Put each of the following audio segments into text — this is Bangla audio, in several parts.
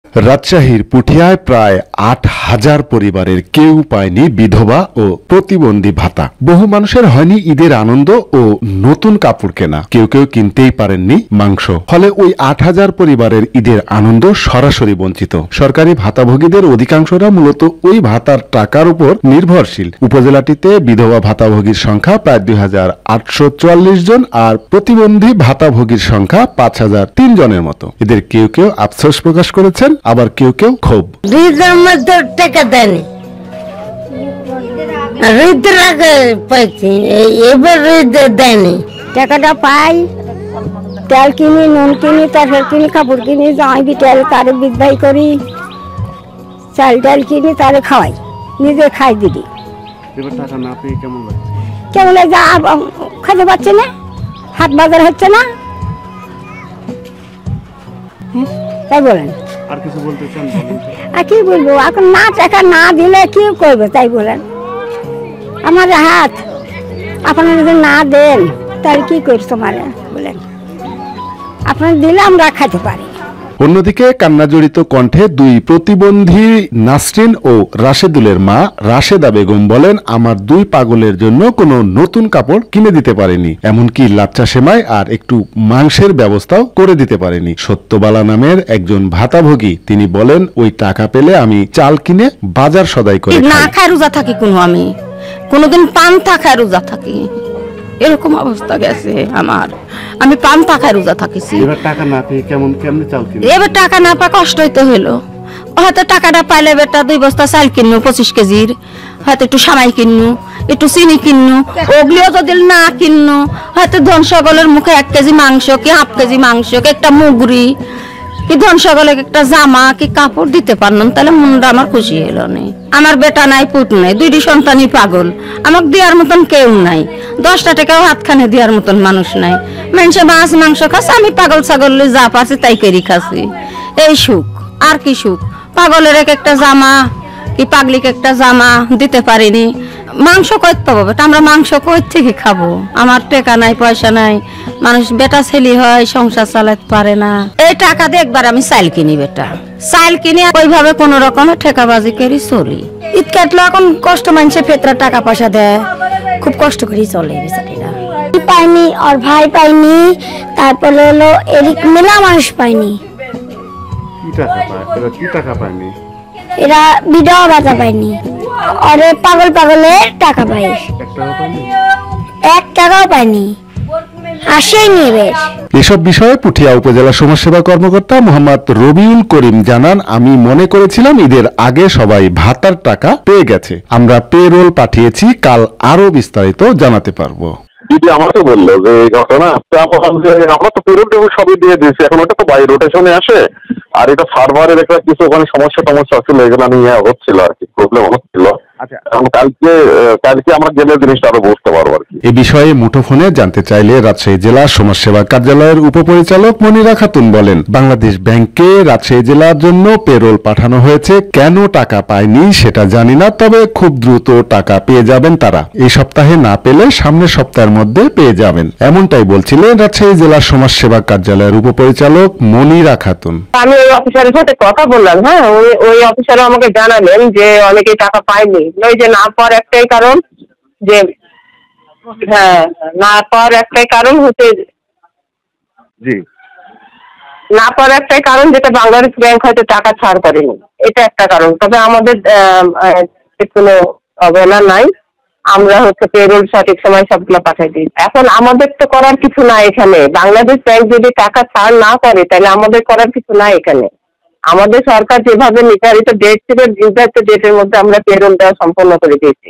রাজশাহীর পুঠিয়ায় প্রায় ৮,০০০ পরিবারের কেউ পায়নি বিধবা ও প্রতিবন্ধী ভাতা। বহু মানুষের হয়নি ঈদের আনন্দ ও নতুন কাপড় কেনা, কেউ কেউ কিনতেই পারেননি মাংস। ফলে ওই ৮,০০০ পরিবারের ঈদের আনন্দ সরাসরি বঞ্চিত। সরকারি ভাতাভোগীদের অধিকাংশরা মূলত ওই ভাতার টাকার উপর নির্ভরশীল। উপজেলাটিতে বিধবা ভাতাভোগীর সংখ্যা প্রায় ২,৮৪৪ জন আর প্রতিবন্ধী ভাতাভোগীর সংখ্যা ৫,০০৩ জনের মতো। এদের কেউ কেউ আফসোস প্রকাশ করেছেন, আবার কেউ কেউ ক্ষোভ। ঈদের মধ্যে টাকা দেয়নি, ঈদের আগে পাইছি, এবার ঈদের দেয়নি। টাকাটা পাই, তেল কিনি, নুন কিনি, তরকারি কিনি, কাপড় কিনি, জামাই বিটাল তারে বিদায় করি, চাল ডাল কিনি, তারে খাওয়াই, নিজে খাই দিদি। টাকা না পেয়ে কেমন লাগছে? কেমন যা খাতে পাচ্ছে না, হাট বাজার হচ্ছে না, তাই বলেন। আর কিছু বলতে চান? আর কি বলবো, এখন না টাকা না দিলে কি করবে তাই বলেন। আমার হাত আপনারা যদি না দেন তাহলে কি করছো মানে বলেন, আপনারা দিলে আমরা খাইতে পারি। অন্যদিকে কান্নাজড়িত কণ্ঠে দুই প্রতিবন্ধী নাসরিন ও রাশেদুলের মা রাশেদা বেগম বলেন, আমার দুই পাগলের জন্য কোনো নতুন কাপড় কিনে দিতে পারেনি, এমনকি লাচ্চা সেমাই আর একটু মাংসের ব্যবস্থাও করে দিতে পারেনি। সত্যবালা নামের একজন ভাতাভোগী, তিনি বলেন, ওই টাকা পেলে আমি চাল কিনে বাজার সদাই করে না খায় রোজা থাকি, আমি কোনোদিন পান্তা খায় রোজা থাকি, এরকম অবস্থা গেছে আমার। আমি পান্তা খায় রোজা থাকিছি। এবার টাকা না পেয়ে কেমনে চাল কিনবো? এবার টাকা না পায় কষ্ট হইতে হলো। হয়তো টাকাটা পাইলে বেটা 2 বস্তা চাল কিনবো 25 কেজির, হয়তো একটু সামাই কিনবো, একটু চিনি কিনবো। ওগুলিও যদি না কিনবো, হয়তো ধন সকলের মুখে 1 কেজি মাংস কি 1/2 কেজি মাংস কি একটা মুগরি কি ধন সকলে একটা জামা কি কাপড় দিতে পারলাম, তাহলে মনটা আমার খুশি হলো না। আমার বেটা নাই, পুত নাই, 2টি সন্তানই পাগল, আমাকে দেওয়ার মতন কেউ নাই, 10টা টাকাও হাতখানে দেওয়ার মতন মানুষ নাই। মানুষে মাছ মাংস খাচ্ছে, আমি পাগল ছাগল যা পাচ্ছি তাই করি খাচ্ছি। এই সুখ, আর কি সুখ? পাগলের একটা জামা কি পাগলিকে একটা জামা দিতে পারিনি। মাংস কই পাবো বেটা, আমরা মাংস কই থেকে খাবো? আমার টাকা নাই, পয়সা নাই, মানুষ বেটা ছেলে হয়, সংসার চালাতে পারে না। এই টাকা দিয়ে একবার আমি চাল কিনি বেটা, চাল কিনে ওইভাবে কোন রকমের ঠেকাবাজি করে চলি। ঈদ কাটলো, এখন কষ্ট মানুষের ফেতরা টাকা পয়সা দেয়, খুব কষ্ট করে চলে বেচারিরা। পাইনি, আর ভাই পাইনি, তারপরে হলো এদিক মেলা মানুষ পাইনি। কি টাকা পায়নি? এরা বিধবা ভাতা পায়নি, আর পাগল পাগলের টাকা পাই, 1 টাকাও পায়নি, আসেনি। এসব বিষয়ে পুঠিয়া উপজেলা সমাজসেবা কর্মকর্তা মোহাম্মদ রবিউল করিম জানান, আমি মনে করেছিলাম ঈদের আগে সবাই ভাতার টাকা পেয়ে গেছে, আমরা পেরোল পাঠিয়েছি, কাল আরো বিস্তারিত জানাতে পারবো। দিদি আমাকে বললো যে এই ঘটনা, আমরা তো পেরোল টেবিল সবই দিয়ে দিয়েছি, এখন ওটা তো বাই রোটেশনে আসে, আর এটা সার্ভারের একটা কিছু ওখানে সমস্যা ছিল, এগুলো নিয়ে হচ্ছিল আর কি, প্রবলেম হচ্ছিল। কালকে আমরা গেলে জিনিসটা আরো বুঝতে পারবো আর কি। এ বিষয়ে মুঠোফোনে জানতে চাইলে রাজশাহী জেলা সমাজসেবা কার্যালয়ের উপপরিচালক মনিরা খাতুন বলেন, বাংলাদেশ ব্যাংকে রাজশাহী জেলার জন্য পেরোল পাঠানো হয়েছে, কেন টাকা পায়নি সেটা জানি না, তবে খুব দ্রুত টাকা পেয়ে যাবেন তারা, এই সপ্তাহে না পেলে সামনের সপ্তাহের মধ্যে পেয়ে যাবেন, এমনটাই বলছিলেন রাজশাহী জেলা সমাজসেবা কার্যালয়ের উপপরিচালক মনিরা খাতুন। আমি ওই অফিসারের সাথে কথা বললাম, হ্যাঁ, ওই অফিসার আমাকে জানালেন যে অনেকেই টাকা পায়নি। ওই যে না পাওয়ার একটাই কারণ, যে হ্যাঁ না পাওয়ার একটাই কারণ হচ্ছে, না পাওয়ার একটাই কারণ যেটা বাংলাদেশ ব্যাংক হয়তো টাকা ছাড় করেনি, এটা একটা কারণ। তবে আমাদের কোনো অবহেলা নাই, আমরা হচ্ছে পেরোল সঠিক সময় সবগুলো পাঠাই দিই। এখন আমাদের তো করার কিছু নাই এখানে, বাংলাদেশ ব্যাংক যদি টাকা ছাড় না করে তাহলে আমাদের করার কিছু নাই এখানে। আমাদের সরকার যেভাবে নির্ধারিত ডেট ছিল, নির্ধারিত ডেটের মধ্যে আমরা পেরোল দেওয়া সম্পন্ন করে দিয়েছি।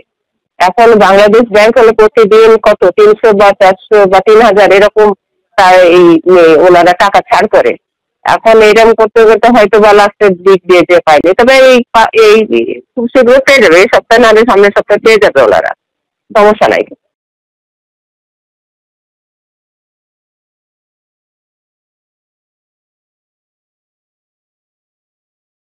এখন বাংলাদেশ ব্যাংক হলে প্রতিদিন কত 300 বা 400 বা 3000 এরকম ওনারা টাকা ছাড় করে। এখন এরকম করতে করতে হয়তো বা লাস্টের দিক দিয়ে যে পাইনি, তবে এই খুব শীঘ্র পেয়ে যাবে, এই সপ্তাহে নাহলে সামনের সপ্তাহে পেয়ে যাবে ওনারা, সমস্যা নাই।